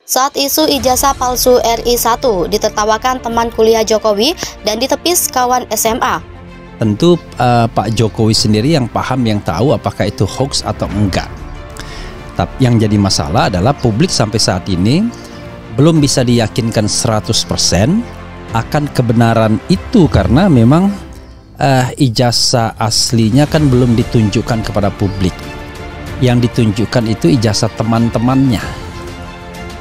Saat isu ijazah palsu RI1 ditertawakan teman kuliah Jokowi dan ditepis kawan SMA. Tentu Pak Jokowi sendiri yang paham, yang tahu apakah itu hoax atau enggak. Tapi yang jadi masalah adalah publik sampai saat ini belum bisa diyakinkan 100% akan kebenaran itu, karena memang ijazah aslinya kan belum ditunjukkan kepada publik. Yang ditunjukkan itu ijazah teman-temannya,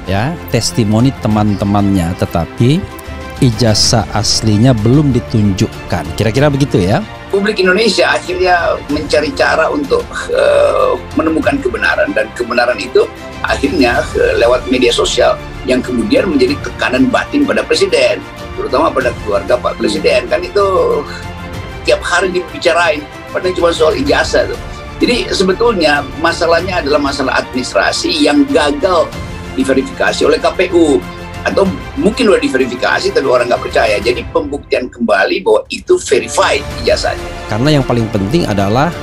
ya, testimoni teman-temannya, tetapi ijazah aslinya belum ditunjukkan. Kira-kira begitu ya. Publik Indonesia akhirnya mencari cara untuk menemukan kebenaran, dan kebenaran itu akhirnya lewat media sosial yang kemudian menjadi tekanan batin pada presiden, terutama pada keluarga Pak Presiden. Kan itu tiap hari dibicarain, padahal cuma soal ijazah tuh. Jadi sebetulnya masalahnya adalah masalah administrasi yang gagal diverifikasi oleh KPU, atau mungkin udah diverifikasi tapi orang nggak percaya. Jadi pembuktian kembali bahwa itu verified ijazahnya. Karena yang paling penting adalah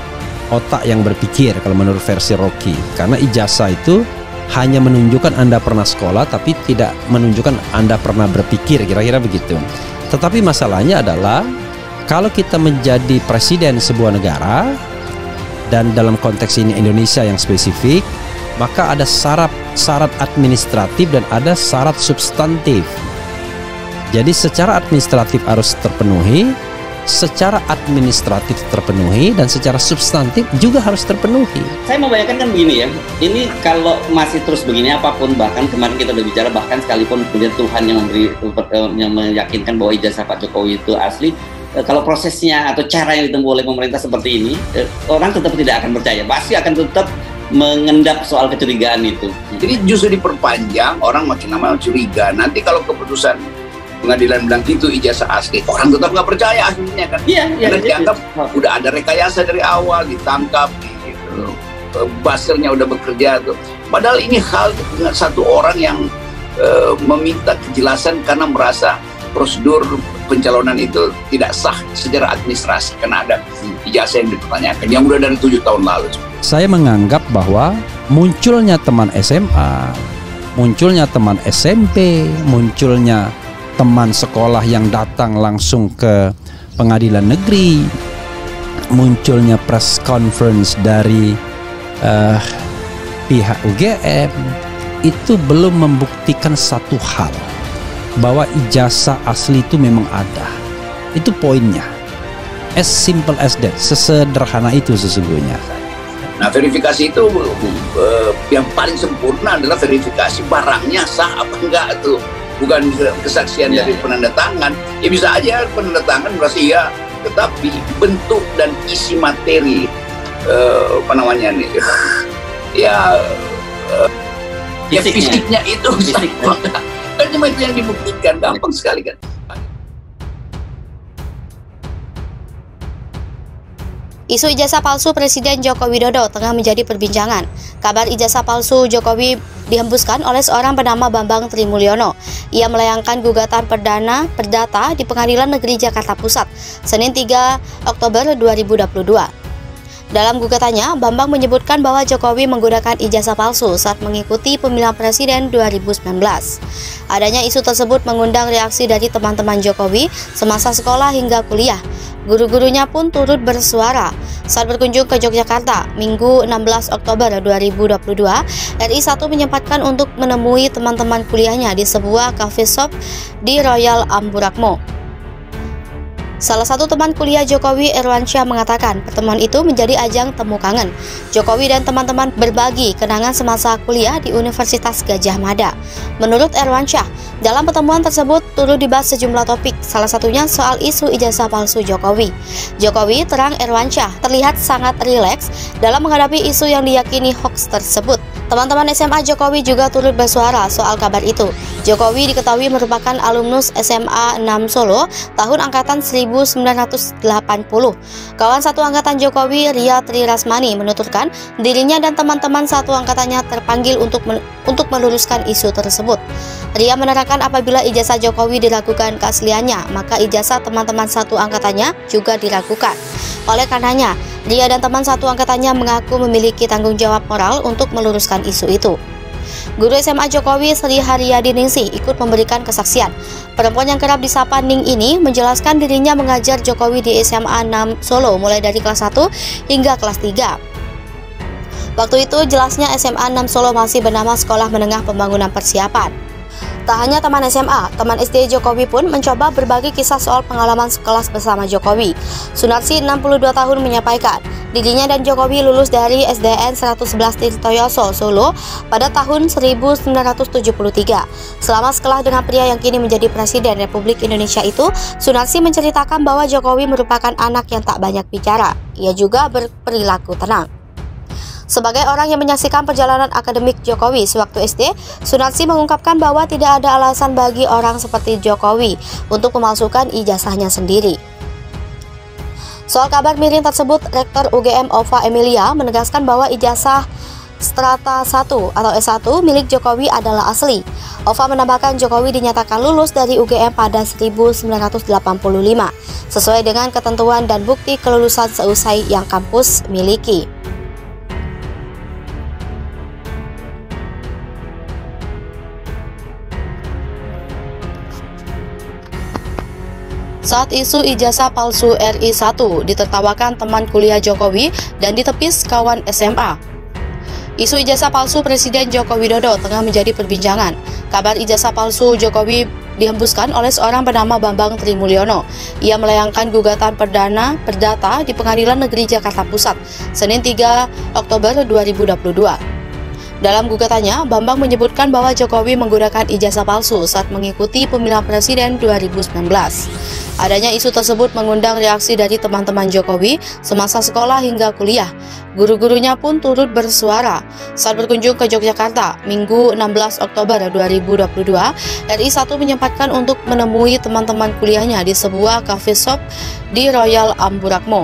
otak yang berpikir kalau menurut versi Rocky. Karena ijazah itu hanya menunjukkan Anda pernah sekolah tapi tidak menunjukkan Anda pernah berpikir, kira-kira begitu. Tetapi masalahnya adalah kalau kita menjadi presiden sebuah negara, dan dalam konteks ini Indonesia yang spesifik, maka ada syarat administratif dan ada syarat substantif. Jadi secara administratif harus terpenuhi, secara administratif terpenuhi, dan secara substantif juga harus terpenuhi. Saya membayangkan kan begini ya, ini kalau masih terus begini, apapun, bahkan kemarin kita udah bicara, bahkan sekalipun kemudian Tuhan yang meyakinkan bahwa ijazah Pak Jokowi itu asli, kalau prosesnya atau cara yang ditempuh oleh pemerintah seperti ini, orang tetap tidak akan percaya, pasti akan tetap mengendap soal kecurigaan itu. Jadi justru diperpanjang, orang makin lama curiga. Nanti kalau keputusan pengadilan bilang itu ijazah asli, orang tetap nggak percaya akhirnya kan. Iya, karena dianggap udah ada rekayasa dari awal, ditangkap, gitu. Buzzer-nya udah bekerja tuh. Padahal ini hal dengan satu orang yang meminta kejelasan karena merasa prosedur pencalonan itu tidak sah secara administrasi karena ada ijazah yang dipertanyakan yang udah dari 7 tahun lalu. Saya menganggap bahwa munculnya teman SMA, munculnya teman SMP, munculnya teman sekolah yang datang langsung ke pengadilan negeri, munculnya press conference dari pihak UGM, itu belum membuktikan satu hal, bahwa ijazah asli itu memang ada. Itu poinnya. As simple as that, sesederhana itu sesungguhnya. Nah, verifikasi itu yang paling sempurna adalah verifikasi barangnya sah apa enggak tuh, bukan kesaksian dari penanda tangan. Ya bisa aja penanda tangan merasa iya, tetapi bentuk dan isi materi apa namanya nih, ya fisiknya itu fisik. Kan cuma itu yang dibuktikan, gampang sekali kan. Isu ijazah palsu Presiden Joko Widodo tengah menjadi perbincangan. Kabar ijazah palsu Jokowi dihembuskan oleh seorang bernama Bambang Trimulyono. Ia melayangkan gugatan perdata di Pengadilan Negeri Jakarta Pusat, Senin 3 Oktober 2022. Dalam gugatannya, Bambang menyebutkan bahwa Jokowi menggunakan ijazah palsu saat mengikuti pemilihan presiden 2019. Adanya isu tersebut mengundang reaksi dari teman-teman Jokowi semasa sekolah hingga kuliah. Guru-gurunya pun turut bersuara. Saat berkunjung ke Yogyakarta, Minggu 16 Oktober 2022, RI1 menyempatkan untuk menemui teman-teman kuliahnya di sebuah cafe shop di Royal Amburakmo. Salah satu teman kuliah Jokowi, Erwansyah, mengatakan pertemuan itu menjadi ajang temu kangen. Jokowi dan teman-teman berbagi kenangan semasa kuliah di Universitas Gadjah Mada. Menurut Erwansyah, dalam pertemuan tersebut turut dibahas sejumlah topik, salah satunya soal isu ijazah palsu Jokowi. Jokowi, terang Erwansyah, terlihat sangat rileks dalam menghadapi isu yang diyakini hoax tersebut. Teman-teman SMA Jokowi juga turut bersuara soal kabar itu. Jokowi diketahui merupakan alumnus SMA 6 Solo tahun angkatan 1980. Kawan satu angkatan Jokowi, Ria Tri Rasmani, menuturkan dirinya dan teman-teman satu angkatannya terpanggil untuk meluruskan isu tersebut. Ria menerangkan apabila ijazah Jokowi diragukan keasliannya, maka ijazah teman-teman satu angkatannya juga diragukan. Oleh karenanya, Ria dan teman satu angkatannya mengaku memiliki tanggung jawab moral untuk meluruskan isu itu. Guru SMA Jokowi Sri Haryadi Ningsih ikut memberikan kesaksian. Perempuan yang kerap disapa Ning ini menjelaskan dirinya mengajar Jokowi di SMA 6 Solo mulai dari kelas 1 hingga kelas 3. Waktu itu jelasnya SMA 6 Solo masih bernama Sekolah Menengah Pembangunan Persiapan. Tak hanya teman SMA, teman SD Jokowi pun mencoba berbagi kisah soal pengalaman sekelas bersama Jokowi. Sunarsi 62 tahun menyampaikan, dirinya dan Jokowi lulus dari SDN 111 Tirtoyoso, Solo pada tahun 1973. Selama sekolah dengan pria yang kini menjadi Presiden Republik Indonesia itu, Sunarsi menceritakan bahwa Jokowi merupakan anak yang tak banyak bicara. Ia juga berperilaku tenang. Sebagai orang yang menyaksikan perjalanan akademik Jokowi sewaktu SD, Sunarsi mengungkapkan bahwa tidak ada alasan bagi orang seperti Jokowi untuk memalsukan ijazahnya sendiri. Soal kabar miring tersebut, Rektor UGM Ova Emilia menegaskan bahwa ijazah Strata 1 atau S1 milik Jokowi adalah asli. Ova menambahkan Jokowi dinyatakan lulus dari UGM pada 1985, sesuai dengan ketentuan dan bukti kelulusan seusai yang kampus miliki. Saat isu ijazah palsu RI1 ditertawakan teman kuliah Jokowi dan ditepis kawan SMA. Isu ijazah palsu Presiden Joko Widodo tengah menjadi perbincangan. Kabar ijazah palsu Jokowi dihembuskan oleh seorang bernama Bambang Trimulyono. Ia melayangkan gugatan perdata di Pengadilan Negeri Jakarta Pusat, Senin 3 Oktober 2022. Dalam gugatannya, Bambang menyebutkan bahwa Jokowi menggunakan ijazah palsu saat mengikuti pemilihan presiden 2019. Adanya isu tersebut mengundang reaksi dari teman-teman Jokowi semasa sekolah hingga kuliah. Guru-gurunya pun turut bersuara. Saat berkunjung ke Yogyakarta, Minggu 16 Oktober 2022, RI1 menyempatkan untuk menemui teman-teman kuliahnya di sebuah cafe shop di Royal Amburakmo.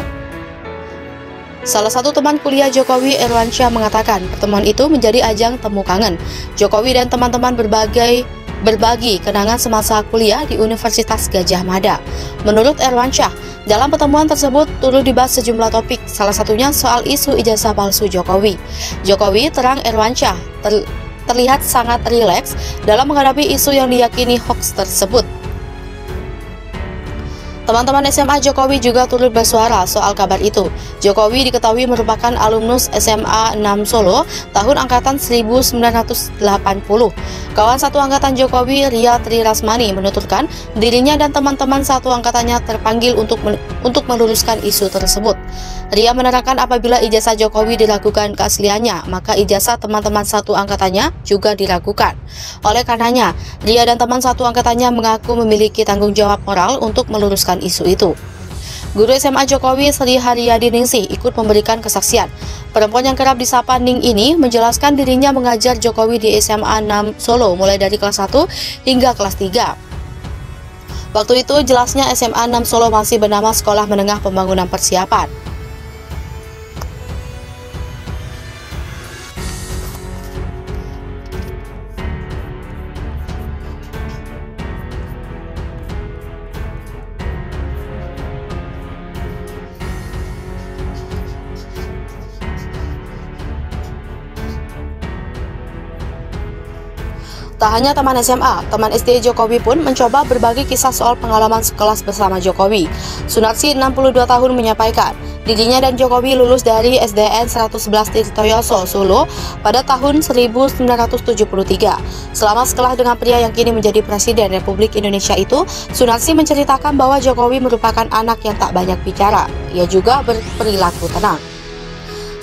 Salah satu teman kuliah Jokowi, Erwansyah, mengatakan pertemuan itu menjadi ajang temu kangen. Jokowi dan teman-teman berbagi kenangan semasa kuliah di Universitas Gadjah Mada. Menurut Erwansyah, dalam pertemuan tersebut turut dibahas sejumlah topik, salah satunya soal isu ijazah palsu Jokowi. Jokowi, terang Erwansyah, terlihat sangat rileks dalam menghadapi isu yang diyakini hoax tersebut. Teman-teman SMA Jokowi juga turut bersuara soal kabar itu. Jokowi diketahui merupakan alumnus SMA 6 Solo tahun angkatan 1980. Kawan satu angkatan Jokowi, Ria Tri Rasmani, menuturkan dirinya dan teman-teman satu angkatannya terpanggil untuk meluruskan isu tersebut. Ria menerangkan apabila ijazah Jokowi diragukan keasliannya, maka ijazah teman-teman satu angkatannya juga diragukan. Oleh karenanya, Ria dan teman satu angkatannya mengaku memiliki tanggung jawab moral untuk meluruskan isu itu. Guru SMA Jokowi Sri Haryadi Ningsih ikut memberikan kesaksian. Perempuan yang kerap disapa Ning ini menjelaskan dirinya mengajar Jokowi di SMA 6 Solo mulai dari kelas 1 hingga kelas 3. Waktu itu jelasnya SMA 6 Solo masih bernama Sekolah Menengah Pembangunan Persiapan. Tak hanya teman SMA, teman SD Jokowi pun mencoba berbagi kisah soal pengalaman sekelas bersama Jokowi. Sunarsi 62 tahun menyampaikan, dirinya dan Jokowi lulus dari SDN 111 Tirtoyoso, Solo pada tahun 1973. Selama sekolah dengan pria yang kini menjadi Presiden Republik Indonesia itu, Sunarsi menceritakan bahwa Jokowi merupakan anak yang tak banyak bicara. Ia juga berperilaku tenang.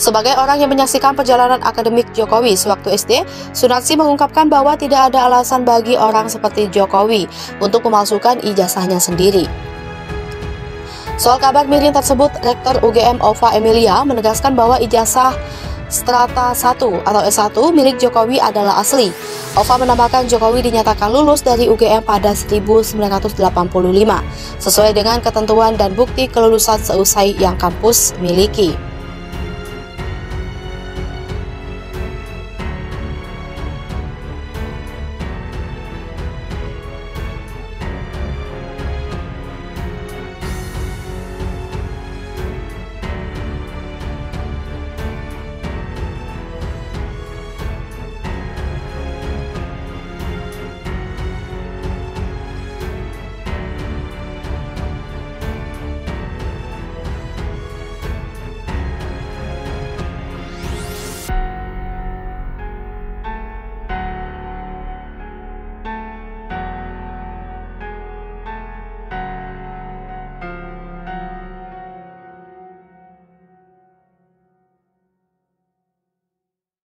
Sebagai orang yang menyaksikan perjalanan akademik Jokowi sewaktu SD, Sunarsi mengungkapkan bahwa tidak ada alasan bagi orang seperti Jokowi untuk memalsukan ijazahnya sendiri. Soal kabar miring tersebut, Rektor UGM Ova Emilia menegaskan bahwa ijazah Strata 1 atau S1 milik Jokowi adalah asli. Ova menambahkan Jokowi dinyatakan lulus dari UGM pada 1985, sesuai dengan ketentuan dan bukti kelulusan seusai yang kampus miliki.